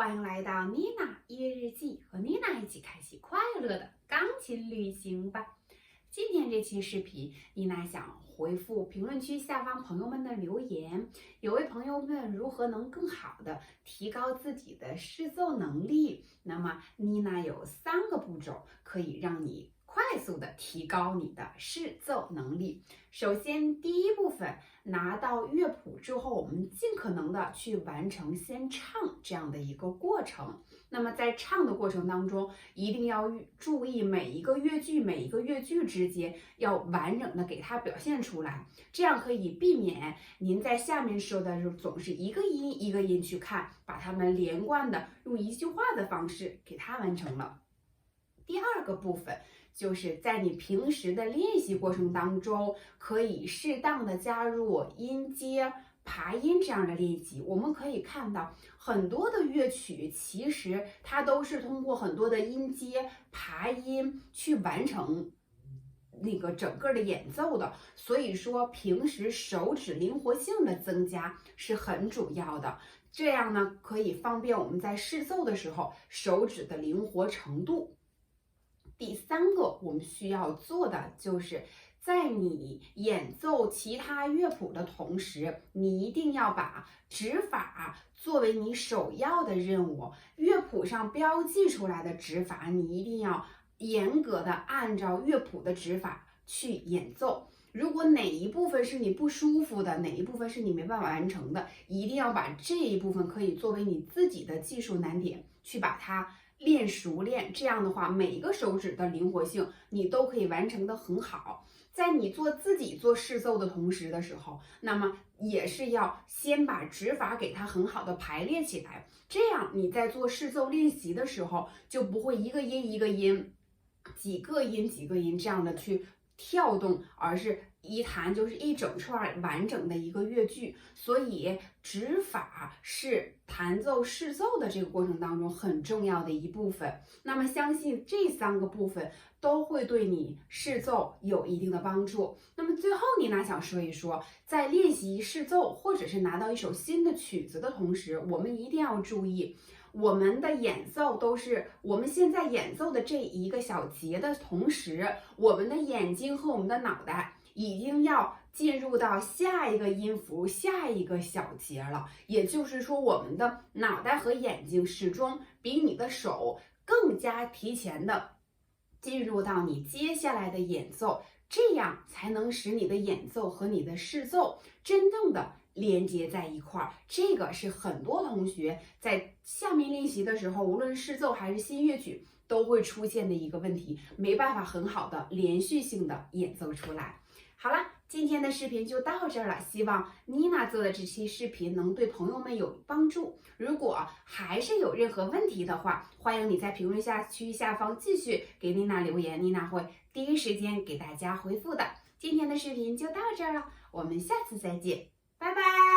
欢迎来到妮娜音乐日记，和妮娜一起开启快乐的钢琴旅行吧。今天这期视频，妮娜想回复评论区下方朋友们的留言。有位朋友问如何能更好的提高自己的视奏能力，那么妮娜有3个步骤可以让你快速的提高你的视奏能力。首先，第一部分，拿到乐谱之后，我们尽可能的去完成先唱这样的一个过程。那么在唱的过程当中，一定要注意每一个乐句之间要完整的给它表现出来，这样可以避免您在下面说的时候总是一个音一个音去看，把它们连贯的用一句话的方式给它完成了。第二个部分，就是在你平时的练习过程当中，可以适当的加入音阶、爬音这样的练习。我们可以看到很多的乐曲，其实它都是通过很多的音阶、爬音去完成那个整个的演奏的。所以说，平时手指灵活性的增加是很主要的。这样呢，可以方便我们在视奏的时候手指的灵活程度。第3个我们需要做的就是在你演奏其他乐谱的同时，你一定要把指法作为你首要的任务。乐谱上标记出来的指法，你一定要严格的按照乐谱的指法去演奏。如果哪一部分是你不舒服的，哪一部分是你没办法完成的，一定要把这一部分可以作为你自己的技术难点去把它练熟练。这样的话，每一个手指的灵活性你都可以完成的很好。在你自己做视奏的同时的时候，那么也是要先把指法给它很好的排列起来，这样你在做视奏练习的时候就不会一个音一个音、几个音这样的去跳动，而是一弹就是一整串完整的一个乐句。所以指法是弹奏视奏的这个过程当中很重要的一部分。那么相信这3个部分都会对你视奏有一定的帮助。那么最后妮娜想说一说，在练习视奏或者是拿到一首新的曲子的同时，我们一定要注意，我们的演奏都是我们现在演奏的这一个小节的同时，我们的眼睛和我们的脑袋已经要进入到下一个音符、下一个小节了。也就是说，我们的脑袋和眼睛始终比你的手更加提前的进入到你接下来的演奏，这样才能使你的演奏和你的视奏真正的连接在一块儿。这个是很多同学在下面练习的时候，无论视奏还是新乐曲都会出现的一个问题，没办法很好的连续性的演奏出来。好了，今天的视频就到这儿了，希望妮娜做的这期视频能对朋友们有帮助。如果还是有任何问题的话，欢迎你在评论区下方继续给妮娜留言，妮娜会第一时间给大家回复的。今天的视频就到这儿了，我们下次再见，拜拜。